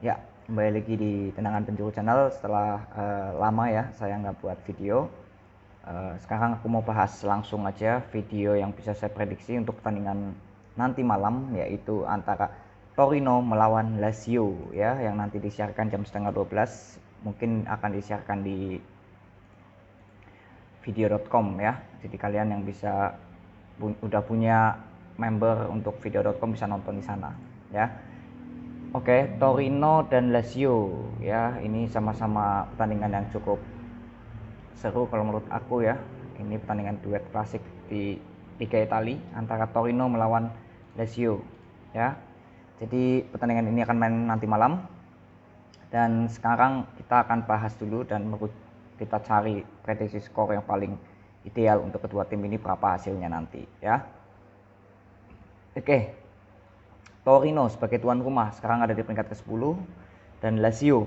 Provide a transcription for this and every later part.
Ya, kembali lagi di Tendangan Penjuru Channel setelah lama ya saya nggak buat video. Sekarang aku mau bahas langsung aja video yang bisa saya prediksi untuk pertandingan nanti malam, yaitu antara Torino melawan Lazio ya, yang nanti disiarkan jam setengah 12. Mungkin akan disiarkan di video.com ya. Jadi kalian yang bisa udah punya member untuk video.com bisa nonton di sana ya. Oke, Torino dan Lazio ya, ini sama-sama pertandingan yang cukup seru kalau menurut aku ya. Ini pertandingan duet klasik di Liga Italia antara Torino melawan Lazio ya. Jadi pertandingan ini akan main nanti malam. Dan sekarang kita akan bahas dulu dan kita cari prediksi skor yang paling ideal untuk kedua tim ini, berapa hasilnya nanti ya. Oke. Torino sebagai tuan rumah sekarang ada di peringkat ke-10 dan Lazio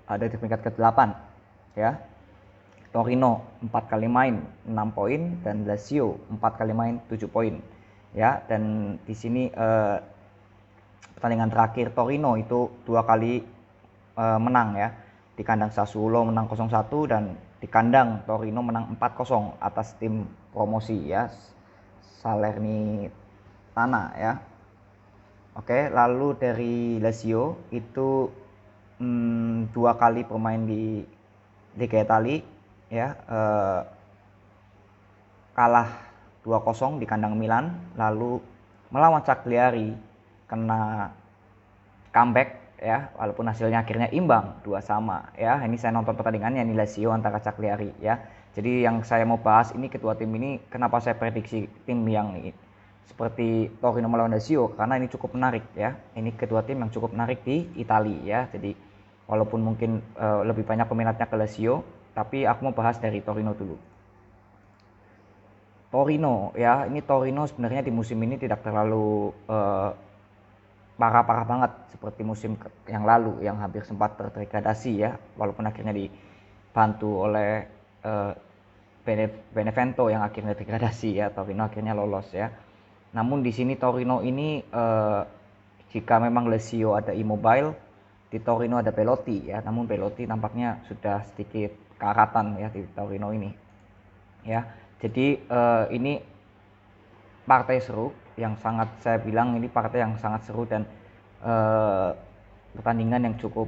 ada di peringkat ke-8 ya. Torino 4 kali main 6 poin dan Lazio 4 kali main 7 poin ya. Dan di sini pertandingan terakhir Torino itu 2 kali menang ya. Di kandang Sassuolo menang 0-1 dan di kandang Torino menang 4-0 atas tim promosi ya, Salernitana ya. Oke, lalu dari Lazio itu 2 kali bermain di Liga Italia ya, kalah 2-0 di kandang Milan, lalu melawan Cagliari kena comeback ya, walaupun hasilnya akhirnya imbang 2-2 ya. Ini saya nonton pertandingannya ini Lazio antara Cagliari ya. Jadi yang saya mau bahas ini kedua tim ini, kenapa saya prediksi tim yang seperti Torino melawan Lazio, karena ini cukup menarik ya. Ini kedua tim yang cukup menarik di Italia ya. Jadi walaupun mungkin lebih banyak peminatnya ke Lazio, tapi aku mau bahas dari Torino dulu. Torino ya, ini Torino sebenarnya di musim ini tidak terlalu parah-parah banget seperti musim yang lalu yang hampir sempat terdegradasi ya, walaupun akhirnya dibantu oleh Benevento yang akhirnya degradasi ya. Torino akhirnya lolos ya. Namun di sini Torino ini jika memang Lazio ada Immobile, di Torino ada Belotti ya. Namun Belotti nampaknya sudah sedikit kearatan ya di Torino ini. Ya. Jadi ini partai seru yang sangat, saya bilang ini partai yang sangat seru dan pertandingan yang cukup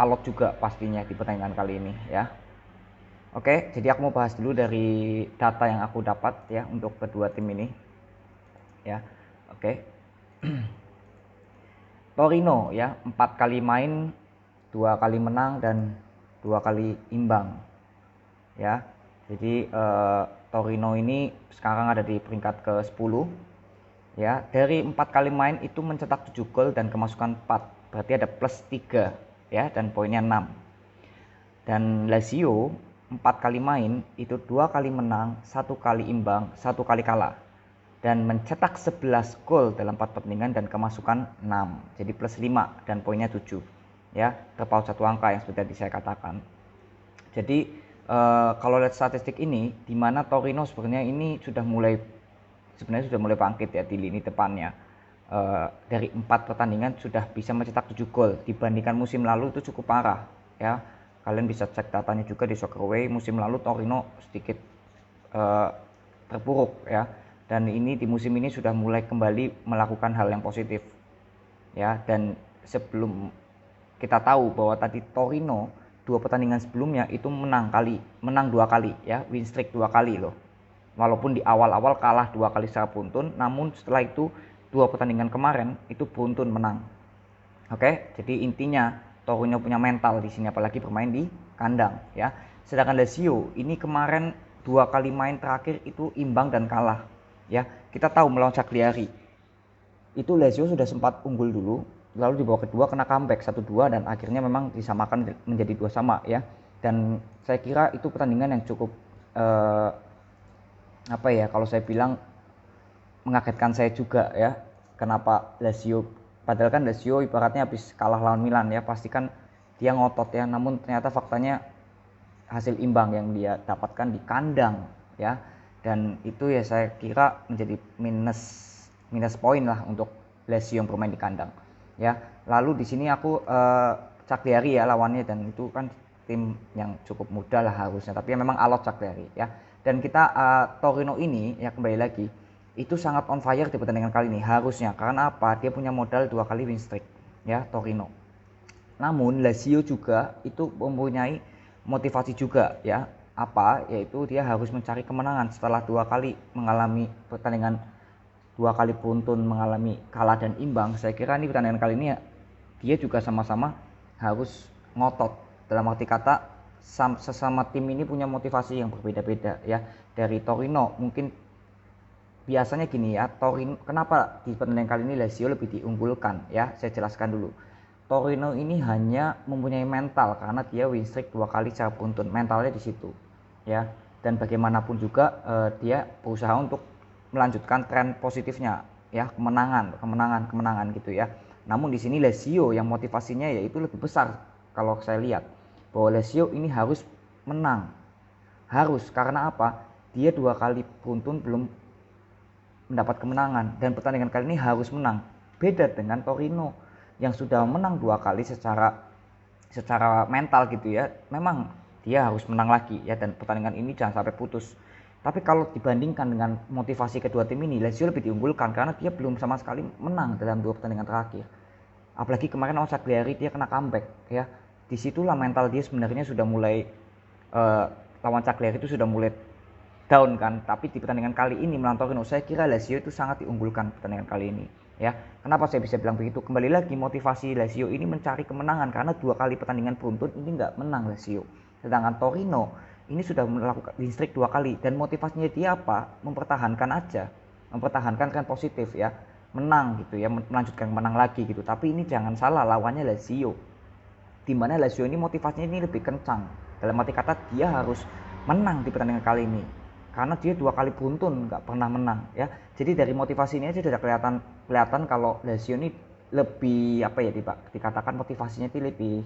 alot juga pastinya di pertandingan kali ini ya. Oke, jadi aku mau bahas dulu dari data yang aku dapat ya untuk kedua tim ini. Ya, oke. Torino ya, 4 kali main 2 kali menang dan 2 kali imbang ya. Jadi Torino ini sekarang ada di peringkat ke-10 ya. Dari 4 kali main itu mencetak 7 gol dan kemasukan 4, berarti ada plus 3 ya, dan poinnya 6. Dan Lazio 4 kali main itu 2 kali menang, 1 kali imbang, 1 kali kalah, dan mencetak 11 gol dalam 4 pertandingan dan kemasukan 6, jadi plus 5 dan poinnya 7 ya, terpaut 1 angka yang sudah saya katakan. Jadi kalau lihat statistik ini, di mana Torino sebenarnya ini sudah mulai bangkit ya di lini depannya. Dari 4 pertandingan sudah bisa mencetak 7 gol, dibandingkan musim lalu itu cukup parah ya. Kalian bisa cek datanya juga di Soccerway, musim lalu Torino sedikit terpuruk ya. Dan ini di musim ini sudah mulai kembali melakukan hal yang positif ya. Dan sebelum kita tahu bahwa tadi Torino 2 pertandingan sebelumnya itu menang 2 kali ya, win streak 2 kali loh. Walaupun di awal-awal kalah 2 kali secara beruntun, namun setelah itu 2 pertandingan kemarin itu beruntun menang. Oke, jadi intinya Torino punya mental di sini, apalagi bermain di kandang ya. Sedangkan Lazio ini kemarin 2 kali main terakhir itu imbang dan kalah ya. Kita tahu melawan Cagliari itu Lazio sudah sempat unggul dulu, lalu di babak kedua kena comeback 1-2 dan akhirnya memang disamakan menjadi 2-2 ya. Dan saya kira itu pertandingan yang cukup kalau saya bilang mengagetkan saya juga ya. Kenapa Lazio, padahal kan Lazio ibaratnya habis kalah lawan Milan ya, pastikan dia ngotot ya, namun ternyata faktanya hasil imbang yang dia dapatkan di kandang ya. Dan itu ya saya kira menjadi minus poin lah untuk Lazio yang bermain di kandang. ya. Lalu di sini aku Cagliari ya lawannya, dan itu kan tim yang cukup mudah lah harusnya, tapi ya memang alot Cagliari ya. Dan kita Torino ini ya kembali lagi itu sangat on fire di pertandingan kali ini harusnya, karena apa, dia punya modal 2 kali win streak ya Torino. Namun Lazio juga itu mempunyai motivasi juga ya, apa, yaitu dia harus mencari kemenangan setelah 2 kali mengalami pertandingan, 2 kali beruntun mengalami kalah dan imbang. Saya kira ini pertandingan kali ini ya, dia juga sama-sama harus ngotot, dalam arti kata sesama tim ini punya motivasi yang berbeda-beda ya. Dari Torino mungkin biasanya gini ya, Torino kenapa di pertandingan kali ini Lazio lebih diunggulkan ya, saya jelaskan dulu. Torino ini hanya mempunyai mental karena dia win streak 2 kali secara beruntun, mentalnya di situ ya. Dan bagaimanapun juga dia berusaha untuk melanjutkan tren positifnya ya, kemenangan gitu ya. Namun di sini Lazio yang motivasinya yaitu lebih besar, kalau saya lihat bahwa Lazio ini harus menang, harus, karena apa, dia 2 kali beruntun belum mendapat kemenangan, dan pertandingan kali ini harus menang. Beda dengan Torino yang sudah menang 2 kali secara mental gitu ya, memang dia harus menang lagi ya, dan pertandingan ini jangan sampai putus. Tapi kalau dibandingkan dengan motivasi kedua tim ini, Lazio lebih diunggulkan karena dia belum sama sekali menang dalam 2 pertandingan terakhir. Apalagi kemarin lawan Cagliari dia kena comeback ya. Disitulah mental dia sebenarnya sudah mulai lawan Cagliari itu sudah mulai down kan. Tapi di pertandingan kali ini melawan Torino, saya kira Lazio itu sangat diunggulkan pertandingan kali ini ya. Kenapa saya bisa bilang begitu? Kembali lagi, motivasi Lazio ini mencari kemenangan karena 2 kali pertandingan beruntun ini nggak menang Lazio. Sedangkan Torino ini sudah melakukan win streak 2 kali, dan motivasinya dia apa? Mempertahankan aja, mempertahankan kan positif ya, menang gitu ya, melanjutkan menang lagi gitu. Tapi ini jangan salah, lawannya Lazio, dimana Lazio ini motivasinya ini lebih kencang, dalam arti kata dia harus menang di pertandingan kali ini karena dia 2 kali beruntun nggak pernah menang ya. Jadi dari motivasi ini aja sudah kelihatan kalau Lazio ini lebih apa ya, dikatakan motivasinya itu lebih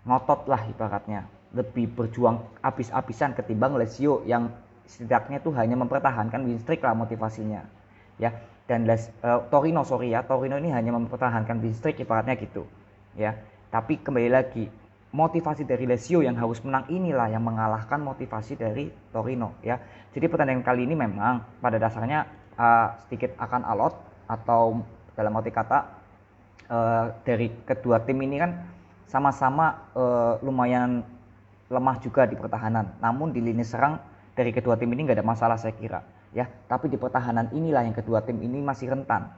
ngotot lah ibaratnya, lebih berjuang habis-habisan ketimbang Lazio yang setidaknya tuh hanya mempertahankan win streak lah motivasinya ya. Dan Torino ini hanya mempertahankan win streak ibaratnya gitu ya. Tapi kembali lagi, motivasi dari Lazio yang harus menang inilah yang mengalahkan motivasi dari Torino ya. Jadi pertandingan kali ini memang pada dasarnya sedikit akan alot, atau dalam arti kata dari kedua tim ini kan sama-sama lumayan lemah juga di pertahanan. Namun di lini serang dari kedua tim ini nggak ada masalah saya kira ya. Tapi di pertahanan inilah yang kedua tim ini masih rentan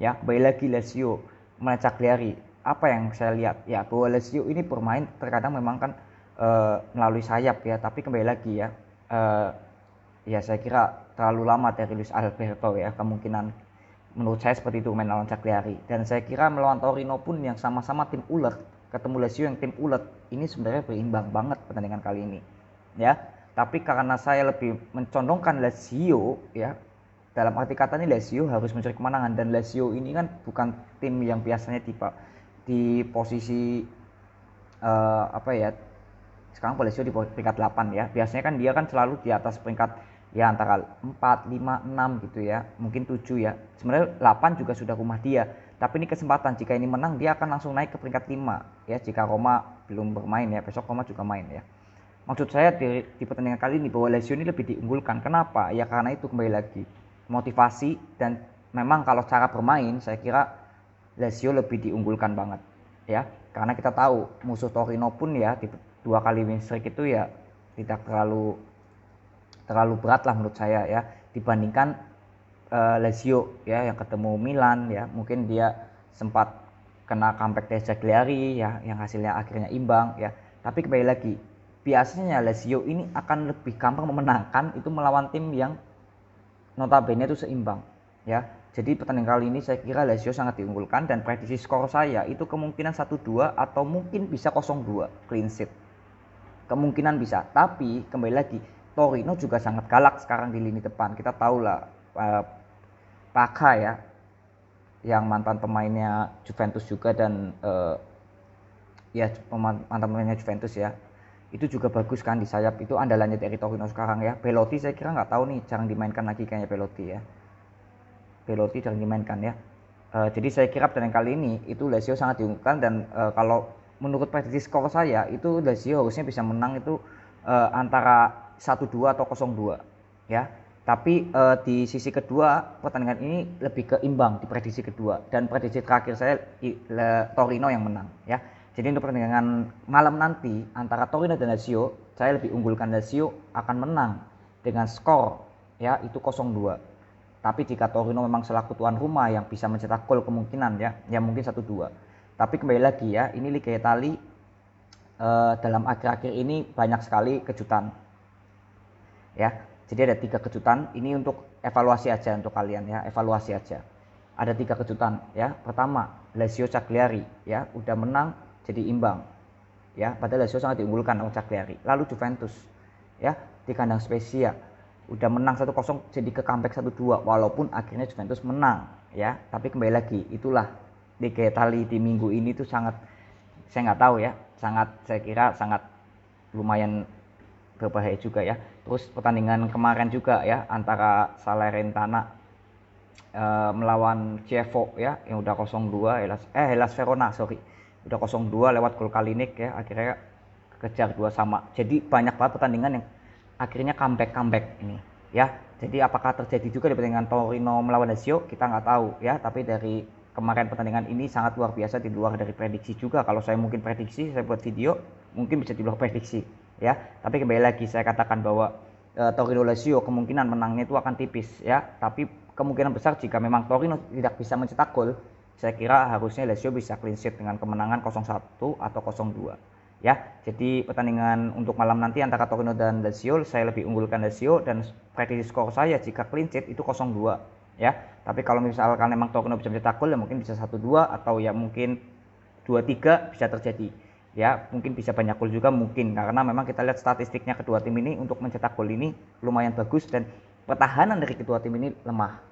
ya. Kembali lagi Lazio melawan Cagliari, apa yang saya lihat ya, bahwa Lazio ini bermain terkadang memang kan melalui sayap ya. Tapi kembali lagi ya, ya saya kira terlalu lama dari Luis Alberto ya, kemungkinan menurut saya seperti itu main lawan Cagliari. Dan saya kira melawan Torino pun yang sama-sama tim ulet, ketemu Lazio yang tim ulet, ini sebenarnya berimbang banget pertandingan kali ini ya. Tapi karena saya lebih mencondongkan Lazio ya, dalam arti kata ini Lazio harus mencari kemenangan, dan Lazio ini kan bukan tim yang biasanya di posisi apa ya, sekarang Lazio di peringkat 8 ya. Biasanya kan dia kan selalu di atas peringkat ya antara 4, 5, 6 gitu ya, mungkin 7 ya. Sebenarnya 8 juga sudah rumah dia. Tapi ini kesempatan, jika ini menang dia akan langsung naik ke peringkat 5 ya, jika Roma belum bermain ya. Besok Roma juga main ya. Maksud saya di pertandingan kali ini bahwa Lazio ini lebih diunggulkan. Kenapa? Ya karena itu kembali lagi motivasi, dan memang kalau cara bermain saya kira Lazio lebih diunggulkan banget ya. Karena kita tahu musuh Torino pun ya di 2 kali win streak itu ya tidak terlalu berat lah menurut saya ya, dibandingkan Lazio ya yang ketemu Milan ya. Mungkin dia sempat kena comeback dari Cagliari ya, yang hasilnya akhirnya imbang ya. Tapi kembali lagi, biasanya Lazio ini akan lebih gampang memenangkan itu melawan tim yang notabene itu seimbang ya. Jadi pertandingan kali ini saya kira Lazio sangat diunggulkan, dan prediksi skor saya itu kemungkinan 1-2 atau mungkin bisa 0-2 clean sheet. Kemungkinan bisa, tapi kembali lagi Torino juga sangat galak sekarang di lini depan. Kita tahu lah Paka ya, yang mantan pemainnya Juventus juga, dan ya mantan pemainnya Juventus ya, itu juga bagus kan di sayap. Itu andalannya dari Torino sekarang ya. Belotti saya kira nggak tahu nih, jarang dimainkan lagi kayaknya Belotti ya. Belotti jarang dimainkan ya. Jadi saya kira pertandingan kali ini itu Lazio sangat diunggulkan, dan kalau menurut prediksi skor saya itu Lazio harusnya bisa menang itu antara 1-2 atau 0-2 ya. Tapi di sisi kedua pertandingan ini lebih ke imbang di prediksi kedua, dan prediksi terakhir saya Torino yang menang ya. Jadi untuk pertandingan malam nanti antara Torino dan Lazio, saya lebih unggulkan Lazio akan menang dengan skor ya itu 0-2. Tapi jika Torino memang selaku tuan rumah yang bisa mencetak gol kemungkinan ya mungkin 1-2. Tapi kembali lagi ya, ini Liga Italia dalam akhir-akhir ini banyak sekali kejutan. Ya, jadi ada 3 kejutan. Ini untuk evaluasi aja untuk kalian ya, evaluasi aja. Ada 3 kejutan ya. Pertama, Lazio Cagliari ya, udah menang jadi imbang. Ya, padahal Lazio sangat diunggulkan oleh Cagliari. Lalu Juventus ya, di kandang Spezia udah menang 1-0 jadi ke comeback 1-2 walaupun akhirnya Juventus menang ya. Tapi kembali lagi, itulah Liga Italia di minggu ini tuh sangat, saya nggak tahu ya, saya kira sangat lumayan berbahaya juga ya. Terus pertandingan kemarin juga ya antara Salernitana melawan Chievo ya yang udah 0-2, Hellas Verona udah 0-2 lewat gol Kalinic ya, akhirnya kejar 2 sama. Jadi banyak banget pertandingan yang akhirnya comeback ini ya. Jadi apakah terjadi juga di pertandingan Torino melawan Lazio, kita nggak tahu ya. Tapi dari kemarin pertandingan ini sangat luar biasa, di luar dari prediksi juga. Kalau saya mungkin prediksi, saya buat video mungkin bisa di luar prediksi ya. Tapi kembali lagi saya katakan bahwa Torino Lazio kemungkinan menangnya itu akan tipis ya. Tapi kemungkinan besar jika memang Torino tidak bisa mencetak gol, saya kira harusnya Lazio bisa clean sheet dengan kemenangan 0-1 atau 0-2 ya. Jadi pertandingan untuk malam nanti antara Torino dan Lazio, saya lebih unggulkan Lazio, dan prediksi skor saya jika clean sheet itu 0-2 ya. Tapi kalau misalkan memang Torino bisa mencetak gol ya mungkin bisa 1-2 atau ya mungkin 2-3 bisa terjadi ya. Mungkin bisa banyak gol juga mungkin, karena memang kita lihat statistiknya kedua tim ini untuk mencetak gol ini lumayan bagus, dan pertahanan dari kedua tim ini lemah